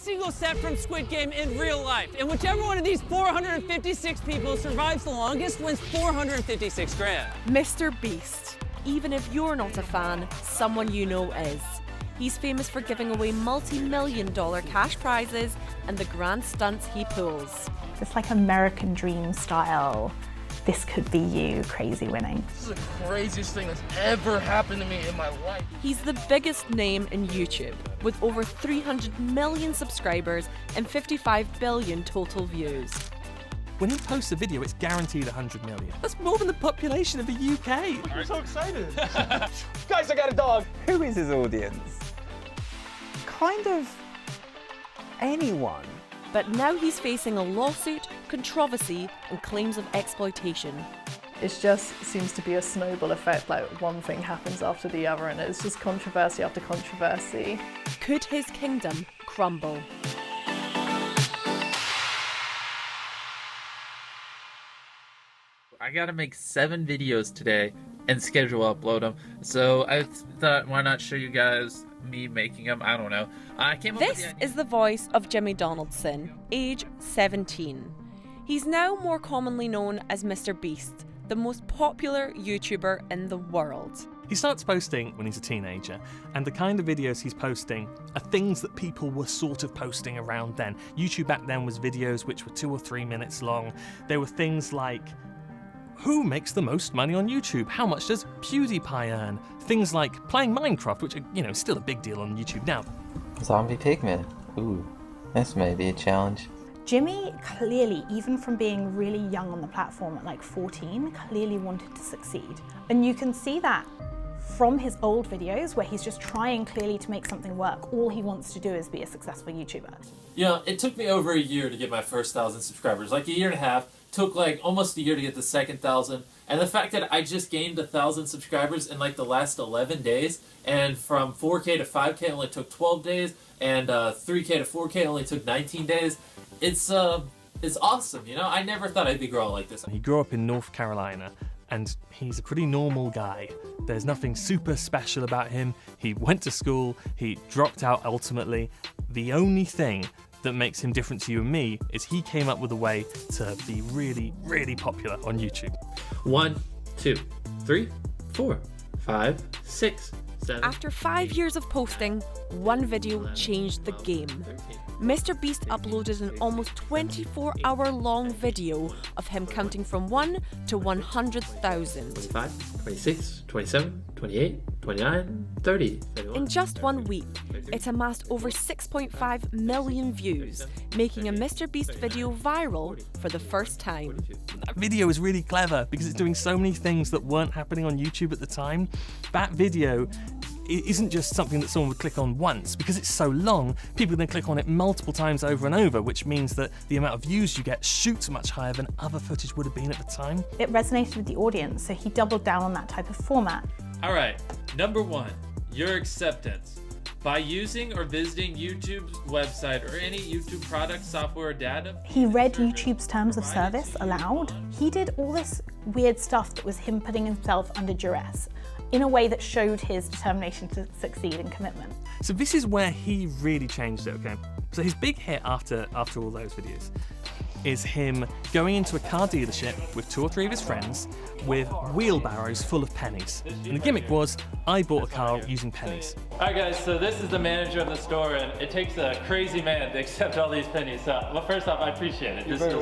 single set from Squid Game in real life. And whichever one of these 456 people survives the longest wins 456 grand. MrBeast. Even if you're not a fan, someone you know is. He's famous for giving away multi-million-dollar cash prizes and the grand stunts he pulls. It's like American Dream style. This could be you, crazy winning. This is the craziest thing that's ever happened to me in my life. He's the biggest name in YouTube, with over 300 million subscribers and 55 billion total views. When he posts a video, it's guaranteed 100 million. That's more than the population of the UK. I'm so excited. Guys, I got a dog. Who is his audience? Kind of anyone. But now he's facing a lawsuit, controversy, and claims of exploitation. It just seems to be a snowball effect, like one thing happens after the other, and it's just controversy after controversy. Could his kingdom crumble? I gotta make 7 videos today and schedule upload them. So I thought, why not show you guys me making them? I don't know. I came up with This is the voice of Jimmy Donaldson, age 17. He's now more commonly known as MrBeast, the most popular YouTuber in the world. He starts posting when he's a teenager, and the kind of videos he's posting are things that people were sort of posting around then. YouTube back then was videos which were 2 or 3 minutes long. There were things like, who makes the most money on YouTube? How much does PewDiePie earn? Things like playing Minecraft, which are, still a big deal on YouTube now. Zombie pigman. Ooh, this may be a challenge. Jimmy clearly, even from being really young on the platform at like 14, clearly wanted to succeed. And you can see that from his old videos where he's just trying clearly to make something work. All he wants to do is be a successful YouTuber. It took me over a year to get my first 1,000 subscribers, like a year and a half. Took like almost a year to get the second 1,000. And the fact that I just gained 1,000 subscribers in like the last 11 days, and from 4K to 5K only took 12 days, and 3K to 4K only took 19 days. It's awesome, I never thought I'd be growing like this. He grew up in North Carolina, and he's a pretty normal guy. There's nothing super special about him. He went to school, he dropped out ultimately. The only thing that makes him different to you and me is he came up with a way to be really, really popular on YouTube. 1, 2, 3, 4, 5, 6, 7. After 5 years of posting, one video changed the game. MrBeast uploaded an almost 24-hour-long video of him counting from 1 to 100,000. 25, 26, 27, 28, 29, 30. 31, In just 1 week, it amassed over 6.5 million views, making a MrBeast video viral for the first time. That video is really clever because it's doing so many things that weren't happening on YouTube at the time. That video isn't just something that someone would click on once. Because it's so long, people then click on it multiple times over and over, which means that the amount of views you get shoots much higher than other footage would have been at the time. It resonated with the audience, so he doubled down on that type of format. All right, number 1, your acceptance. By using or visiting YouTube's website or any YouTube product, software, or data. He read YouTube's terms of service aloud. He did all this weird stuff that was him putting himself under duress in a way that showed his determination to succeed and commitment. So this is where he really changed it, okay? So his big hit after all those videos is him going into a car dealership with 2 or 3 of his friends with wheelbarrows full of pennies. And the gimmick was, I bought a car using pennies. Alright guys, so this is the manager of the store, and it takes a crazy man to accept all these pennies. So, well, first off, I appreciate it. This is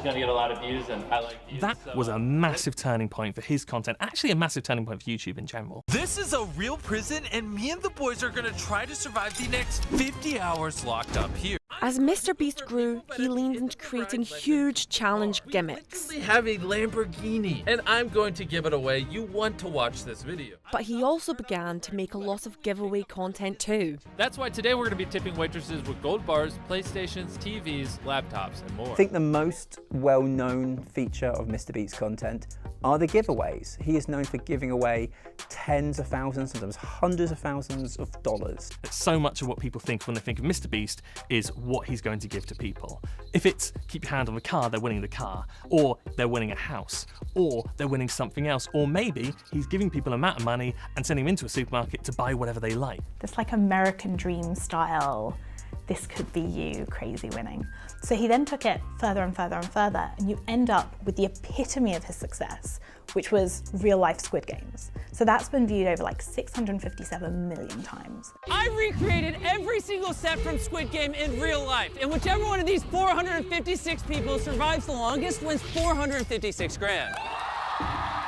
going to get a lot of views, and I like views. That was a massive turning point for his content, actually a massive turning point for YouTube in general. This is a real prison, and me and the boys are gonna try to survive the next 50 hours locked up here. As MrBeast grew, he leaned into creating huge challenge gimmicks. I have a Lamborghini, and I'm going to give it away. You want to watch this video. But he also began to make a lot of giveaway content too. That's why today we're going to be tipping waitresses with gold bars, PlayStations, TVs, laptops, and more. I think the most well-known feature of MrBeast's content are the giveaways. He is known for giving away tens of thousands, sometimes hundreds of thousands of dollars. So much of what people think when they think of MrBeast is what he's going to give to people. If it's keep your hand on the car, they're winning the car, or they're winning a house, or they're winning something else, or maybe he's giving people an amount of money and sending them into a supermarket to buy whatever they like. This like American Dream style. this could be you crazy winning. So he then took it further and further and further, and you end up with the epitome of his success, which was real life Squid Games. So that's been viewed over like 657 million times. I recreated every single set from Squid Game in real life, and whichever one of these 456 people survives the longest wins 456 grand.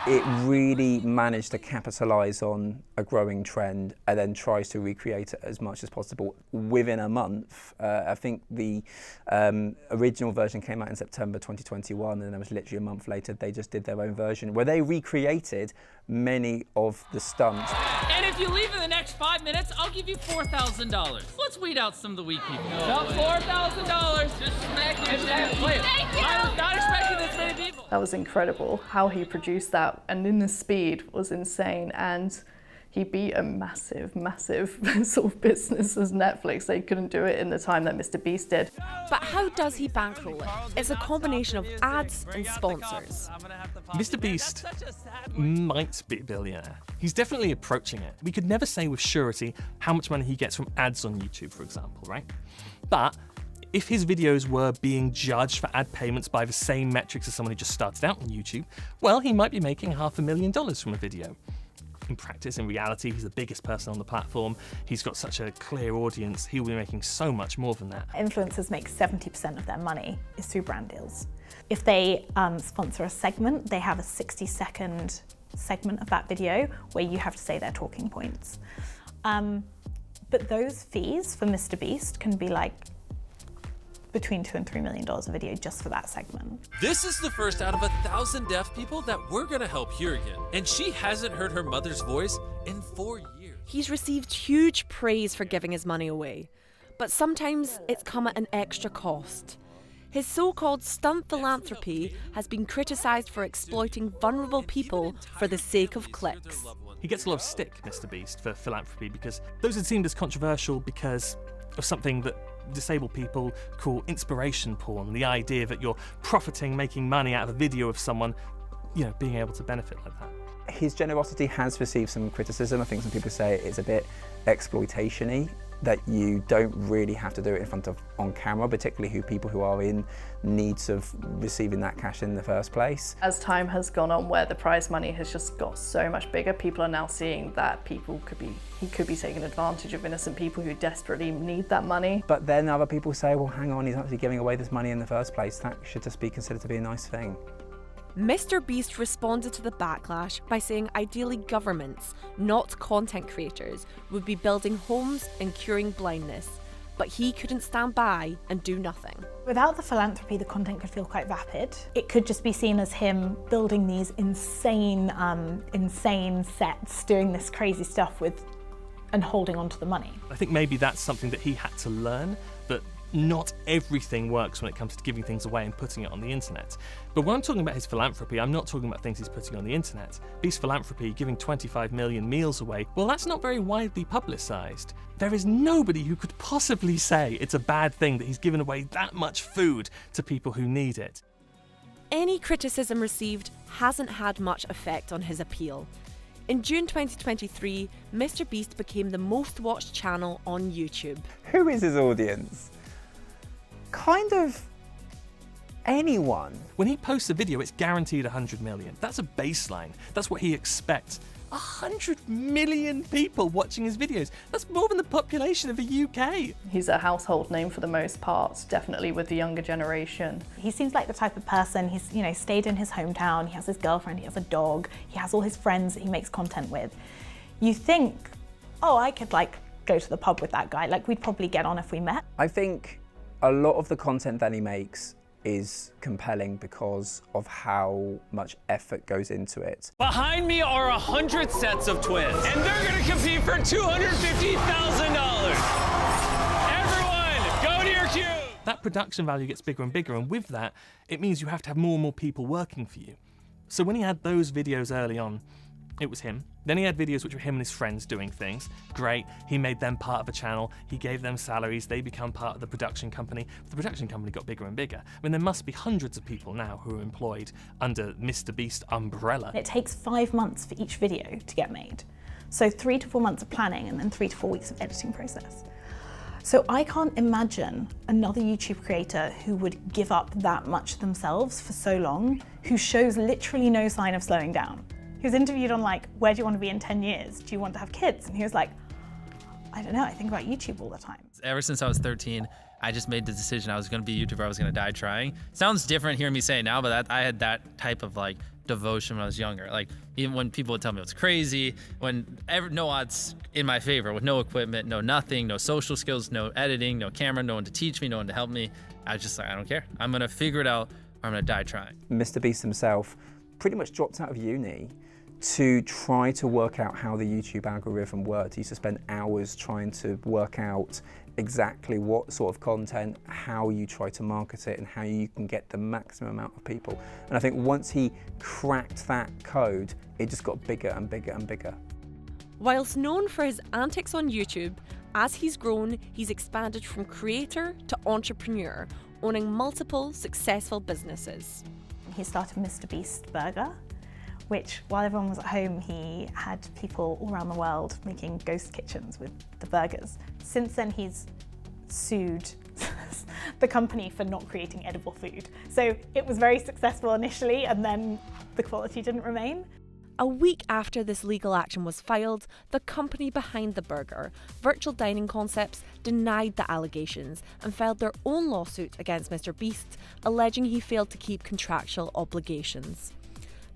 It really managed to capitalize on a growing trend and then tries to recreate it as much as possible within a month. I think the original version came out in September 2021, and it was literally a month later they just did their own version where they recreated many of the stunts. And if you leave in the next 5 minutes, I'll give you $4,000. Let's weed out some of the weak people. No, $4,000. Just smack your shit. Thank you. I was not expecting this many people. That was incredible. How he produced that and in the speed was insane, and he beat a massive sort of business as Netflix. They couldn't do it in the time that MrBeast did. But how does he bankroll it? It's a combination of ads and sponsors. MrBeast might be a billionaire. He's definitely approaching it. We could never say with surety how much money he gets from ads on YouTube, for example, right? But if his videos were being judged for ad payments by the same metrics as someone who just started out on YouTube, well, he might be making $500,000 from a video. In practice, in reality, he's the biggest person on the platform. He's got such a clear audience. He'll be making so much more than that. Influencers make 70% of their money is through brand deals. If they sponsor a segment, they have a 60-second segment of that video where you have to say their talking points. But those fees for MrBeast can be like between $2 and $3 million a video just for that segment. This is the first out of 1,000 deaf people that we're gonna help hear again. And she hasn't heard her mother's voice in 4 years. He's received huge praise for giving his money away, but sometimes it's come at an extra cost. His so-called stunt philanthropy has been criticised for exploiting vulnerable people for the sake of clicks. He gets a lot of stick, MrBeast, for philanthropy because those are deemed as controversial because of something that disabled people call inspiration porn, the idea that you're profiting, making money out of a video of someone, being able to benefit like that. His generosity has received some criticism. I think some people say it's a bit exploitation-y, that you don't really have to do it in front of on camera, particularly people who are in needs of receiving that cash in the first place. As time has gone on, where the prize money has just got so much bigger, people are now seeing that he could be taking advantage of innocent people who desperately need that money. But then other people say, well, hang on, he's actually giving away this money in the first place. That should just be considered to be a nice thing. MrBeast responded to the backlash by saying ideally governments, not content creators, would be building homes and curing blindness, but he couldn't stand by and do nothing. Without the philanthropy, the content could feel quite vapid. It could just be seen as him building these insane sets, doing this crazy stuff and holding on to the money. I think maybe that's something that he had to learn, that not everything works when it comes to giving things away and putting it on the internet. But when I'm talking about his philanthropy, I'm not talking about things he's putting on the internet. Beast philanthropy, giving 25 million meals away, well, that's not very widely publicised. There is nobody who could possibly say it's a bad thing that he's given away that much food to people who need it. Any criticism received hasn't had much effect on his appeal. In June 2023, MrBeast became the most watched channel on YouTube. Who is his audience? Kind of anyone. When he posts a video, it's guaranteed 100 million. That's a baseline. That's what he expects. 100 million people watching his videos. That's more than the population of the UK. He's a household name for the most part, definitely with the younger generation. He seems like the type of person, he's stayed in his hometown, he has his girlfriend, he has a dog, he has all his friends that he makes content with. You think, oh, I could go to the pub with that guy, we'd probably get on if we met. I think a lot of the content that he makes is compelling because of how much effort goes into it. Behind me are 100 sets of twins, and they're gonna compete for $250,000. Everyone, go to your cue. That production value gets bigger and bigger, and with that, it means you have to have more and more people working for you. So when he had those videos early on, it was him. Then he had videos which were him and his friends doing things. Great, he made them part of the channel, he gave them salaries, they become part of the production company. The production company got bigger and bigger. I mean, there must be hundreds of people now who are employed under MrBeast umbrella. It takes 5 months for each video to get made. So 3 to 4 months of planning and then 3 to 4 weeks of editing process. So I can't imagine another YouTube creator who would give up that much themselves for so long, who shows literally no sign of slowing down. He was interviewed on like, where do you want to be in 10 years? Do you want to have kids? And he was like, I don't know, I think about YouTube all the time. Ever since I was 13, I just made the decision I was going to be a YouTuber, I was going to die trying. Sounds different hearing me say it now, but I had that type of like devotion when I was younger. Like even when people would tell me it was crazy, no odds in my favor, with no equipment, no nothing, no social skills, no editing, no camera, no one to teach me, no one to help me. I was just like, I don't care. I'm going to figure it out or I'm going to die trying. MrBeast himself pretty much dropped out of uni to try to work out how the YouTube algorithm worked. He used to spend hours trying to work out exactly what sort of content, how you try to market it, and how you can get the maximum amount of people. And I think once he cracked that code, it just got bigger and bigger and bigger. Whilst known for his antics on YouTube, as he's grown, he's expanded from creator to entrepreneur, owning multiple successful businesses. He started MrBeast Burger, which while everyone was at home, he had people all around the world making ghost kitchens with the burgers. Since then, he's sued the company for not creating edible food. So it was very successful initially, and then the quality didn't remain. A week after this legal action was filed, the company behind the burger, Virtual Dining Concepts, denied the allegations and filed their own lawsuit against MrBeast, alleging he failed to keep contractual obligations.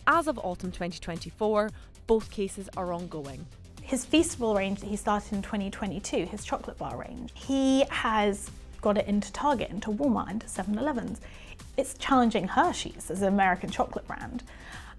As of autumn 2024, both cases are ongoing. His Feastable range that he started in 2022, his chocolate bar range, he has got it into Target, into Walmart, into 7-Elevens. It's challenging Hershey's as an American chocolate brand.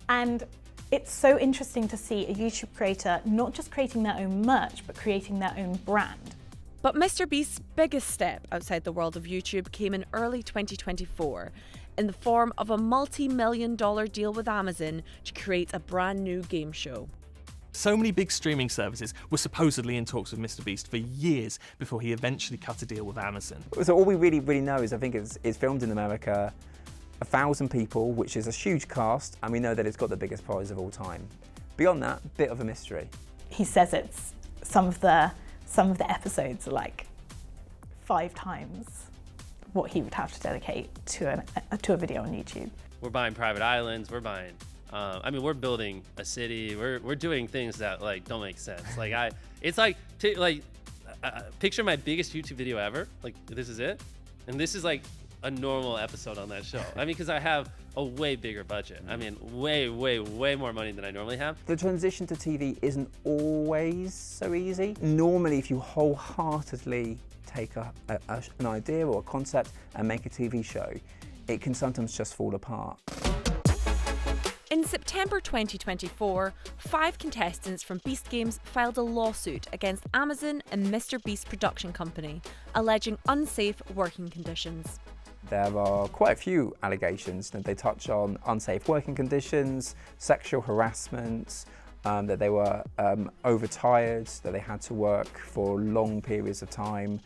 And it's so interesting to see a YouTube creator not just creating their own merch, but creating their own brand. But MrBeast's biggest step outside the world of YouTube came in early 2024, in the form of a multi-million-dollar deal with Amazon to create a brand new game show. So many big streaming services were supposedly in talks with MrBeast for years before he eventually cut a deal with Amazon. So all we really know is I think it's filmed in America, 1,000 people, which is a huge cast, and we know that it's got the biggest prize of all time. Beyond that, bit of a mystery. He says it's some of the episodes are like 5 times what he would have to dedicate to a video on YouTube. We're buying private islands. We're buying. We're building a city. We're doing things that like don't make sense. Like picture my biggest YouTube video ever. Like this is it, and this is like a normal episode on that show. Because I have a way bigger budget. Way more money than I normally have. The transition to TV isn't always so easy. Normally, if you wholeheartedly take an idea or a concept and make a TV show, it can sometimes just fall apart. In September 2024, 5 contestants from Beast Games filed a lawsuit against Amazon and MrBeast production company, alleging unsafe working conditions. There are quite a few allegations that they touch on unsafe working conditions, sexual harassment, that they were overtired, that they had to work for long periods of time.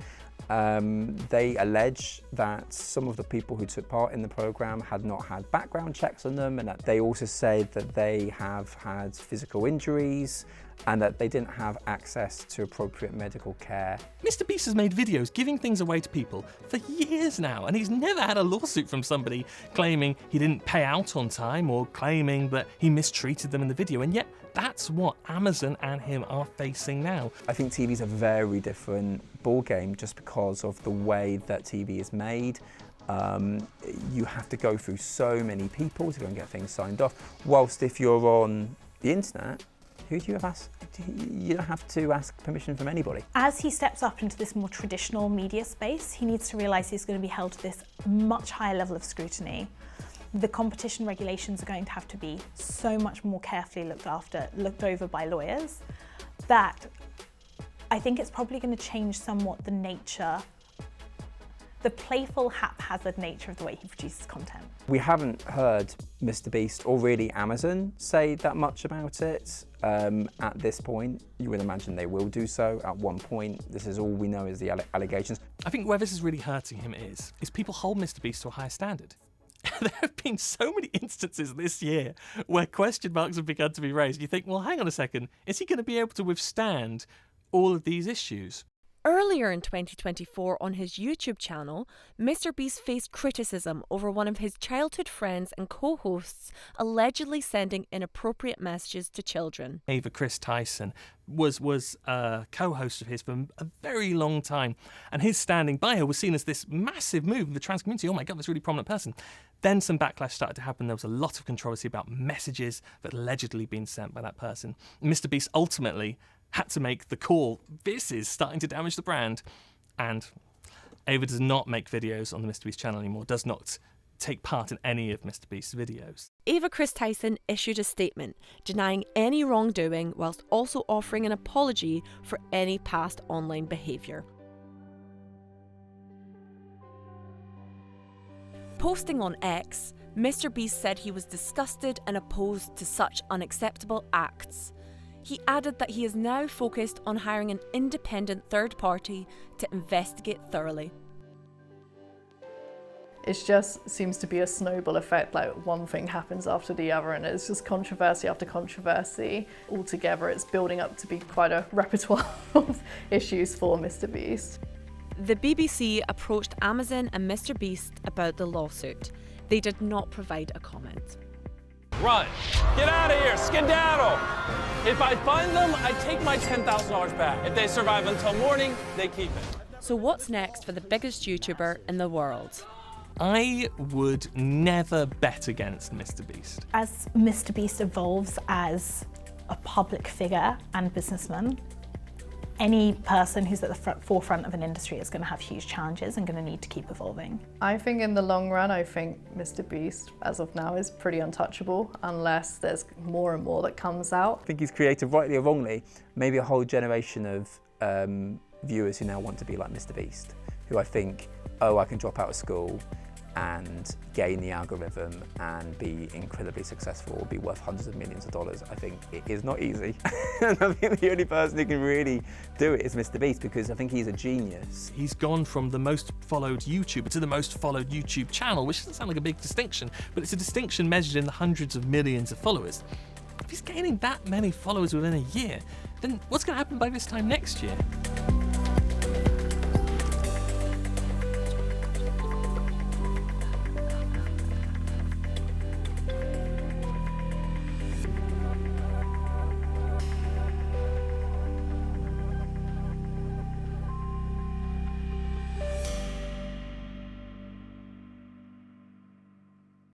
They allege that some of the people who took part in the program had not had background checks on them, and that they also said that they have had physical injuries and that they didn't have access to appropriate medical care. MrBeast has made videos giving things away to people for years now, and he's never had a lawsuit from somebody claiming he didn't pay out on time or claiming that he mistreated them in the video, and yet that's what Amazon and him are facing now. I think TV's a very different ballgame just because of the way that TV is made. You have to go through so many people to go and get things signed off, whilst if you're on the internet, who do you have asked? You don't have to ask permission from anybody. As he steps up into this more traditional media space, he needs to realise he's going to be held to this much higher level of scrutiny. The competition regulations are going to have to be so much more carefully looked over by lawyers, that I think it's probably going to change somewhat the nature, the playful, haphazard nature of the way he produces content. We haven't heard MrBeast or really Amazon say that much about it at this point. You would imagine they will do so at one point. This is all we know is the allegations. I think where this is really hurting him is people hold MrBeast to a higher standard. There have been so many instances this year where question marks have begun to be raised. You think, well, hang on a second, is he going to be able to withstand all of these issues? Earlier in 2024 on his YouTube channel, MrBeast faced criticism over one of his childhood friends and co-hosts allegedly sending inappropriate messages to children. Ava Chris Tyson was a co-host of his for a very long time, and his standing by her was seen as this massive move in the trans community. Oh my God, this really prominent person. Then some backlash started to happen. There was a lot of controversy about messages that had allegedly been sent by that person. MrBeast ultimately had to make the call. This is starting to damage the brand. And Ava does not make videos on the MrBeast channel anymore, does not take part in any of MrBeast's videos. Ava Chris Tyson issued a statement denying any wrongdoing whilst also offering an apology for any past online behaviour. Posting on X, MrBeast said he was disgusted and opposed to such unacceptable acts. He added that he is now focused on hiring an independent third party to investigate thoroughly. It just seems to be a snowball effect, like one thing happens after the other, and it's just controversy after controversy. Altogether, it's building up to be quite a repertoire of issues for MrBeast. The BBC approached Amazon and MrBeast about the lawsuit. They did not provide a comment. Run! Get out of here! Skedaddle! If I find them, I take my $10,000 back. If they survive until morning, they keep it. So what's next for the biggest YouTuber in the world? I would never bet against MrBeast. As MrBeast evolves as a public figure and businessman, any person who's at the forefront of an industry is going to have huge challenges and going to need to keep evolving. I think in the long run, I think MrBeast, as of now, is pretty untouchable unless there's more and more that comes out. I think he's created, rightly or wrongly, maybe a whole generation of viewers who now want to be like MrBeast, who I think, oh, I can drop out of school and gain the algorithm and be incredibly successful, be worth hundreds of millions of dollars. I think it is not easy. And I think the only person who can really do it is MrBeast, because I think he's a genius. He's gone from the most followed YouTuber to the most followed YouTube channel, which doesn't sound like a big distinction, but it's a distinction measured in the hundreds of millions of followers. If he's gaining that many followers within a year, then what's going to happen by this time next year?